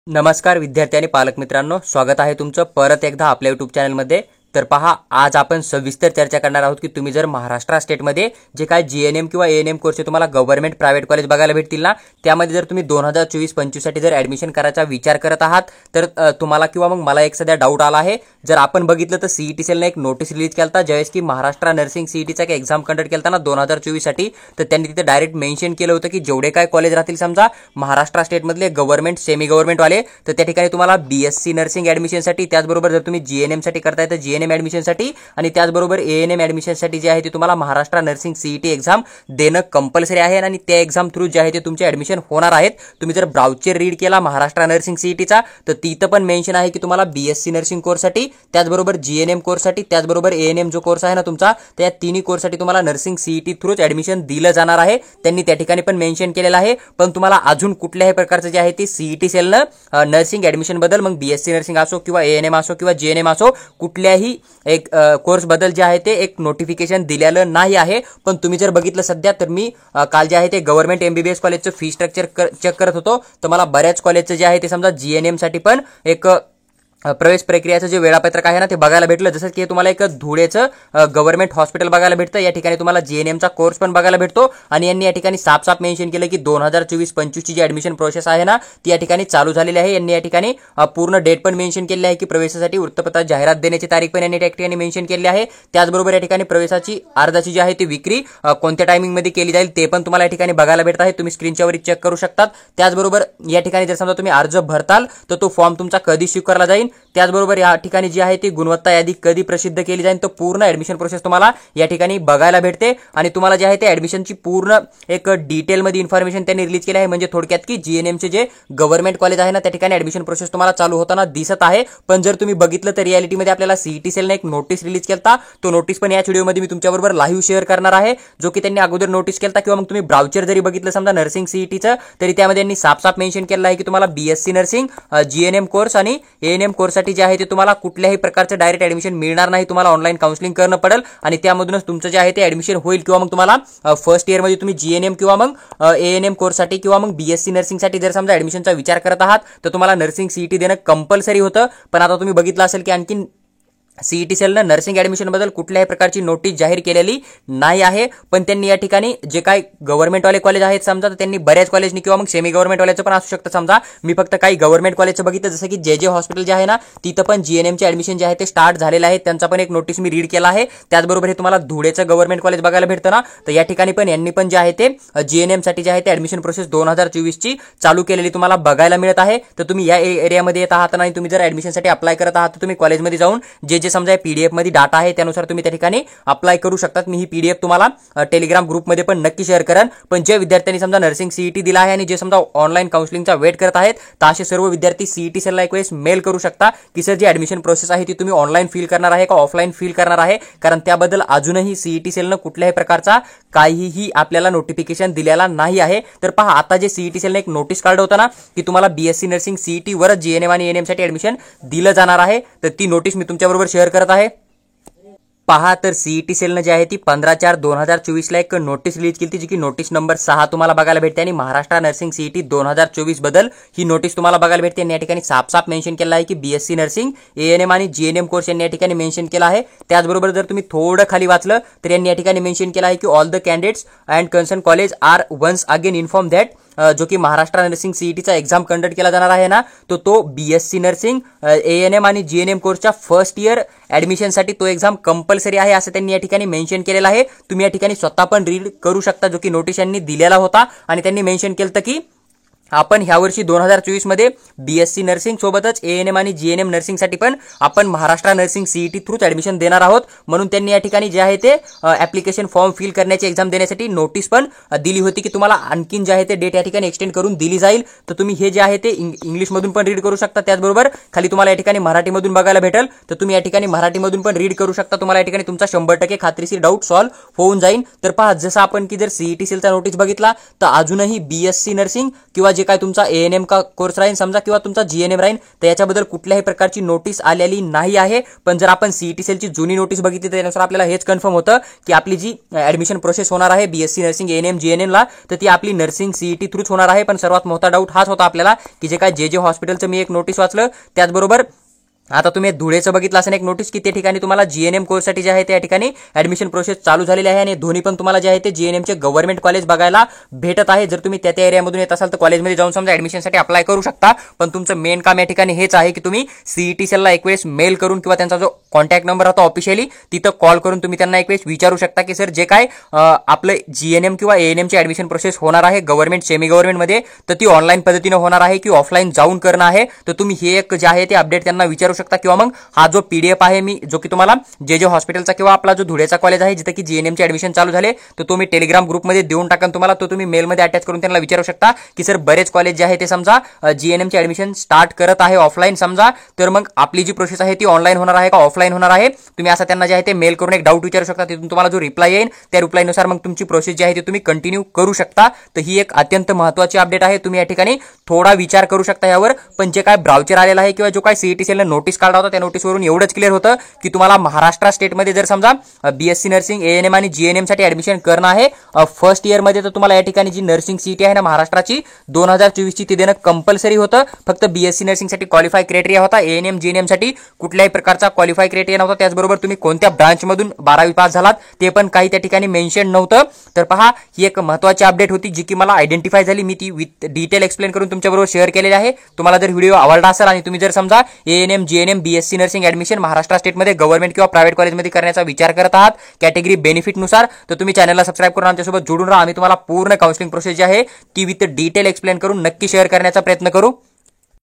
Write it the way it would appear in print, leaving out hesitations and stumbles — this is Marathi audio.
नमस्कार विद्यार्थी आणि पालक मित्रांनो, स्वागत आहे तुमचं परत एकदा आपल्या YouTube चॅनलमध्ये। तर पहा, आज आपण सविस्तर चर्चा करणार आहोत की तुम्ही जर महाराष्ट्र स्टेटमध्ये जे काय जीएनएम किंवा एएनएम कोर्सचे तुम्हाला गव्हर्नमेंट प्रायव्हेट कॉलेज बघायला भेटतील ना, त्यामध्ये जर तुम्ही 2024-25 साठी जर ॲडमिशन करायचा विचार करत आहात तर तुम्हाला किंवा मग मला एक सध्या डाऊट आला आहे। जर आपण बघितलं तर सीईटी सेलने एक नोटीस रिलीज केलता, ज्यावेळेस की महाराष्ट्र नर्सिंग सीईटीचा एक एक्झाम कंडक्ट केलता ना 2024 साठी, तर त्यांनी तिथे डायरेक्ट मेन्शन केलं होतं की जेवढे काय कॉलेज राहतील समजा महाराष्ट्र स्टेटमधले गव्हर्नमेंट सेमी गव्हर्नमेंट वाले, तर त्या ठिकाणी तुम्हाला बीएससी नर्सिंग ॲडमिशनसाठी, त्याचबरोबर जर तुम्ही जीएनएम साठी करताय तर जीएनएम ॲडमिशनसाठी आणि त्याचबरोबर एएनएम ॲडमिशनसाठी जे आहे ते तुम्हाला महाराष्ट्र नर्सिंग सीईटी एक्झाम देणं कंपल्सरी आहे आणि त्या एक्झाम थ्रू जे आहे ते तुमचे ॲडमिशन होणार आहेत। तुम्ही जर ब्राउचर रीड केला महाराष्ट्र नर्सिंग सीईटीचा तर तिथं पण मेन्शन आहे की तुम्हाला बीएससी नर्सिंग कोर्ससाठी, त्याचबरोबर जीएनएम कोर्ससाठी, त्याचबरोबर एएनएम जो कोर्स आहे ना तुमचा, त्या तिन्ही कोर्ससाठी तुम्हाला नर्सिंग सीईटी थ्रूच ॲडमिशन दिलं जाणार आहे। त्यांनी त्या ठिकाणी पण मेन्शन केलेलं आहे। पण तुम्हाला अजून कुठल्याही प्रकारचं जे आहे ते सीईटी सेलनं नर्सिंग ॲडमिशन बद्दल, मग बीएससी नर्सिंग असो किंवा एएनएम असो किंवा जीएनएम असो, कुठल्याही एक कोर्स बद्दल जे आहे ते एक नोटिफिकेशन दिलेलं नाही आहे। पण तुम्ही जर बघितलं सध्या तर मी काल जे आहे ते गव्हर्नमेंट एमबीबीएस कॉलेजचं फी स्ट्रक्चर चेक करत होतो, तर मला बऱ्याच कॉलेजचं जे आहे ते समजा जीएनएम साठी पण एक प्रवेश प्रक्रियाचं जे वेळापत्रक आहे ना ते बघायला भेटलं। जसं की तुम्हाला एक धुळेचं गव्हर्नमेंट हॉस्पिटल बघायला भेटतं, या ठिकाणी तुम्हाला जीएनएमचा कोर्स पण बघायला भेटतो आणि यांनी या ठिकाणी साफ मेन्शन केलं की 2024-25 ची जी ॲडमिशन प्रोसेस आहे ना ती या ठिकाणी चालू झालेली आहे। यांनी या ठिकाणी पूर्ण डेट पण मेन्शन केली आहे की प्रवेशासाठी वृत्तपत्रात जाहिरात देण्याची तारीख पण यांनी त्या ठिकाणी मेन्शन केली आहे। त्याचबरोबर या ठिकाणी प्रवेशाची अर्जाची जी आहे ती विक्री कोणत्या टायमिंग मध्ये केली जाईल ते पण तुम्हाला या ठिकाणी बघायला भेटत आहे, तुम्ही स्क्रीनच्या वर चेक करू शकतात। त्याचबरोबर या ठिकाणी जर समजा तुम्ही अर्ज भरताल तर तो फॉर्म तुमचा कधी स्वीकारला जाईल, त्याचबरोबर या ठिकाणी जी आहे ती गुणवत्ता यादी कधी प्रसिद्ध केली जाईल, तर पूर्ण ॲडमिशन प्रोसेस तुम्हाला या ठिकाणी बघायला भेटते आणि तुम्हाला जे आहे ते ॲडमिशनची पूर्ण एक डिटेलमध्ये इन्फॉर्मेशन त्यांनी रिलीज केली आहे। म्हणजे थोडक्यात की जीएनएमचे जे गव्हर्नमेंट कॉलेज आहे ना त्या ठिकाणी ॲडमिशन प्रोसेस तुम्हाला चालू होताना दिसत आहे। पण जर तुम्ही बघितलं तर रियालिटीमध्ये आपल्याला सीईटी सेलने एक नोटीस रिलीज केलता, तो नोटीस पण या व्हिडिओमध्ये मी तुमच्याबरोबर लाईव्ह शेअर करणार आहे, जो की त्यांनी अगोदर नोटीस केलता। किंवा मग तुम्ही ब्राउचर जरी बघितलं समजा नर्सिंग सीईटीचं, तरी त्यामध्ये यांनी साफ मेन्शन केलं आहे की तुम्हाला बीएससी नर्सिंग, जीएनएम कोर्स आणि एएनएम कोर्ससाठी जे आहे ते तुम्हाला कुठल्याही प्रकारचं डायरेक्ट ॲडमिशन मिळणार नाही, तुम्हाला ऑनलाईन काउन्सिलिंग करणं पडेल आणि त्यामधूनच तुमचं जे आहे ते ॲडमिशन होईल। किंवा मग तुम्हाला फर्स्ट इयरमध्ये तुम्ही जीएनएम किंवा मग एएनएम कोर्ससाठी किंवा मग बीएससी नर्सिंगसाठी जर समजा ॲडमिशनचा विचार करत आहात तर तुम्हाला नर्सिंग सीईटी देणं कंपल्सरी होतं। पण आता तुम्ही बघितलं असेल की आणखी सीईटी सेलनं नर्सिंग ॲडमिशन बद्दल कुठल्याही प्रकारची नोटीस जाहीर केलेली नाही आहे। पण त्यांनी या ठिकाणी जे काय गव्हर्नमेंटवाले कॉलेज आहेत समजा, तर त्यांनी बऱ्याच कॉलेजनी किंवा मग सेमी गव्हर्नमेंटवाल्याचं पण असू शकतं समजा, मी फक्त काही गव्हर्नमेंट कॉलेजचं बघितलं, जसं की जे हॉस्पिटल जे आहे ना तिथं पण जीएनएमचे ॲडमिशन जे आहे ते स्टार्ट झालेलं आहे, त्यांचा पण एक नोटीस मी रीड केला आहे। त्याचबरोबर हे तुम्हाला धुळेचं गव्हर्नमेंट कॉलेज बघायला भेटतं ना, तर या ठिकाणी पण यांनी पण जे आहे ते जीएनएम साठी जे आहे ते ॲडमिशन प्रोसेस 2024 ची चालू केलेली तुम्हाला बघायला मिळत आहे। तर तुम्ही या एरियामध्ये येत आहात आणि तुम्ही जर ॲडमिशनसाठी अप्लाय करत आहात तर तुम्ही कॉलेजमध्ये जाऊन जे समजा पीडीएफ मध्ये डाटा आहे त्यानुसार तुम्ही त्या ठिकाणी अप्लाय करू शकतात। मी ही पीडीएफ तुम्हाला टेलिग्राम ग्रुपमध्ये पण नक्की शेअर करेन। पण जे विद्यार्थ्यांनी समजा नर्सिंग सीईटी दिला आहे आणि जे समजा ऑनलाईन काउन्सिलिंगचा वेट करत आहेत, तर असे सर्व विद्यार्थी सीईटी सेलला एक वेळेस मेल करू शकता की सर जी ॲडमिशन प्रोसेस आहे ती तुम्ही ऑनलाईन फिल करणार आहे का ऑफलाईन फिल करणार आहे, कारण त्याबद्दल अजूनही सीईटी सेलनं कुठल्याही प्रकारचा काहीही आपल्याला नोटिफिकेशन दिलेला नाही आहे। तर पहा, आता जे सीईटी सेलने एक नोटीस काढलं होतं ना की तुम्हाला बीएससी नर्सिंग सीईटी वरच जीएनएम आणि एएनएम साठी ॲडमिशन दिलं जाणार आहे, तर ती नोटीस मी तुमच्याबरोबर शेअर करत आहे। पहा, तर सीईटी सेलनं जे आहे ती 15/4/2024 ला एक नोटीस रिलीज केली, जी की नोटीस नंबर 6 तुम्हाला बघायला भेटते आणि महाराष्ट्र नर्सिंग सीईटी 2024 बद्दल ही नोटीस तुम्हाला बघायला भेटते। आणि या ठिकाणी साफ मेन्शन केलं आहे की बीएससी नर्सिंग, एएनएम आणि जीएनएम कोर्स यांनी या ठिकाणी मेन्शन केला आहे। त्याचबरोबर जर तुम्ही थोडं खाली वाचलं तर यांनी या ठिकाणी मेन्शन केलं आहे की all the candidates and concern college are once again inform that, जो की महाराष्ट्र नर्सिंग सीईटीचा एक्झाम कंडक्ट केला जाणार आहे ना, तो बीएससी नर्सिंग, एएनएम आणि जीएनएम कोर्सच्या फर्स्ट इयर ॲडमिशनसाठी तो एक्झाम कंपल्सरी आहे असं त्यांनी या ठिकाणी मेन्शन केलेलं आहे। तुम्ही या ठिकाणी स्वतः पण रीड करू शकता, जो की नोटीस यांनी दिलेला होता आणि त्यांनी मेन्शन केलं की आपण ह्या वर्षी 2024 मध्ये बीएससी नर्सिंग सोबतच एएनएम आणि जीएनएम नर्सिंगसाठी पण आपण महाराष्ट्र नर्सिंग सीईटी थ्रूच ॲडमिशन देणार आहोत। म्हणून त्यांनी या ठिकाणी जे आहे ते ॲप्लिकेशन फॉर्म फिल करण्याची एक्झाम देण्यासाठी नोटीस पण दिली होती की तुम्हाला आणखीन जे आहे ते डेट या ठिकाणी एक्सटेंड करून दिली जाईल। तर तुम्ही हे जे आहे ते इंग्लिशमधून पण रीड करू शकता, त्याचबरोबर खाली तुम्हाला या ठिकाणी मराठीमधून बघायला भेटेल, तर तुम्ही या ठिकाणी मराठीमधून पण रीड करू शकता। तुम्हाला या ठिकाणी तुमचा 100% खात्रीशीर डाऊट सॉल्व्ह होऊन जाईल। तर पहा, जसं आपण की जर सीईटी सेलचा नोटीस बघितला तर अजूनही बीएससी नर्सिंग किंवा जे काय तुमचा एएनएम का कोर्स राहील समजा किंवा तुमचा जीएनएम राहील, तर याच्याबद्दल कुठल्याही प्रकारची नोटीस आलेली नाही आहे. पण जर आपण सीईटी सेलची जुनी नोटीस बघितली तर त्यानुसार आपल्याला हेच कन्फर्म होतं की आपली जी ऍडमिशन प्रोसेस होणार आहे बीएससी नर्सिंग एएनएम जीएनएम ला, तर ती आपली नर्सिंग सीईटी थ्रूच होणार आहे. पण सर्वात मोठा डाऊट हाच होता आपल्याला की जे काय जे हॉस्पिटलचं मी एक नोटीस वाचलं, त्याचबरोबर आता तुम्ही धुळेचं बघितलं असेल एक नोटीस की त्या ठिकाणी तुम्हाला जीएनएम कोर्ससाठी जे आहे त्या ठिकाणी ऍडमिशन प्रोसेस चालू झालेली आहे आणि दोन्ही पण तुम्हाला जे आहे ते जीएनएमचे गव्हर्नमेंट कॉलेज बघायला भेटत आहे. जर तुम्ही त्या एरियामधून येत असाल तर कॉलेजमध्ये जाऊन समजा ऍडमिशनसाठी अप्लाय करू शकता. पण तुमचं मेन काम या ठिकाणी हेच आहे की तुम्ही सीईटी सेलला एक वेळेस मेल करून किंवा त्यांचा जो कॉन्टॅक्ट नंबर होता ऑफिशियली तिथं कॉल करून तुम्ही त्यांना एक वेळेस विचारू शकता की सर जे काय आपलं जीएनएम किंवा एएनएमची ऍडमिशन प्रोसेस होणार आहे गव्हर्नमेंट सेमी गव्हर्नमेंटमध्ये, तर ती ऑनलाईन पद्धतीने होणार आहे की ऑफलाईन जाऊन करणं आहे. तर तुम्ही हे एक जे आहे ते अपडेट त्यांना विचारू शकता. किंवा मग हा जो पीडीएफ आहे मी जो की तुम्हाला जे हॉस्पिटलचा किंवा आपला जो धुळेचा कॉलेज आहे जिथे की जीएनएमचे ऍडमिशन चालू झाले, तर तो मी टेलिग्राम ग्रुपमध्ये देऊन टाकन तुम्हाला. तो तुम्ही मेलमध्ये अटॅच करून त्यांना विचारू शकता की सर बरेच कॉलेज जे आहे ते समजा जीएनएमचे ऍडमिशन स्टार्ट करत आहे ऑफलाईन समजा, तर मग आपली जी प्रोसेस आहे ती ऑनलाईन होणार आहे का ऑफलाईन होणार आहे. तुम्ही असं त्यांना जे आहे ते मेल करून एक डाऊट विचारू शकता. तिथून तुम्हाला जो रिप्लाय येईल त्या रिप्लायनुसार मग तुमची प्रोसेस जी आहे ती तुम्ही कंटिन्यू करू शकता. तर ही एक अत्यंत महत्त्वाची अपडेट आहे. तुम्ही या ठिकाणी थोडा विचार करू शकता यावर. पण जे काय ब्राउचर आलेला आहे किंवा जो काय सीईटी सेलने नोटीस काढला होता त्या नोटीसवरून एवढंच क्लिअर होतं की तुम्हाला महाराष्ट्र स्टेटमध्ये जर समजा बीएससी नर्सिंग एएनएम आणि जीएनएम साठी ऍडमिशन करणं आहे फर्स्ट इयर मध्ये, तर तुम्हाला या ठिकाणी जी नर्सिंग सीईटी आहे ना महाराष्ट्राची 2024 ची ती देणं कंपल्सरी होतं. फक्त बीएससी नर्सिंग साठी क्वालिफाय क्रायटेरिया होता. एएनएम जीएनएम साठी कुठल्याही प्रकारचा क्वालिफाय क्रायटेरिया नव्हता. त्याचबरोबर तुम्ही कोणत्या ब्रांच मधून 12वी पास झालात ते पण काही त्या ठिकाणी मेन्शन नव्हतं. तर पहा ही एक महत्त्वाची अपडेट होती जी की मला आयडेंटिफाय झाली. मी ती विथ डिटेल एक्सप्लेन करून तुमच्याबरोबर शेअर केलेली आहे. तुम्हाला जर व्हिडिओ आवडला असेल आणि तुम्ही जर समजा ANM GNM BSc nursing admission Maharashtra स्टेटमध्ये गव्हर्नमेंट किंवा प्रायव्हेट कॉलेजमध्ये करण्याचा विचार करत आहात कॅटेगरी बेनिफिट नुसार, तर तुम्ही चॅनलला सबस्क्राईब करून आमच्यासोबत जोडून राहा. आम्ही तुम्हाला पूर्ण काउन्सिलिंग प्रोसेस जी आहे ती विथ डिटेल एक्सप्लेन करून नक्की शेअर करण्याचा प्रयत्न करू.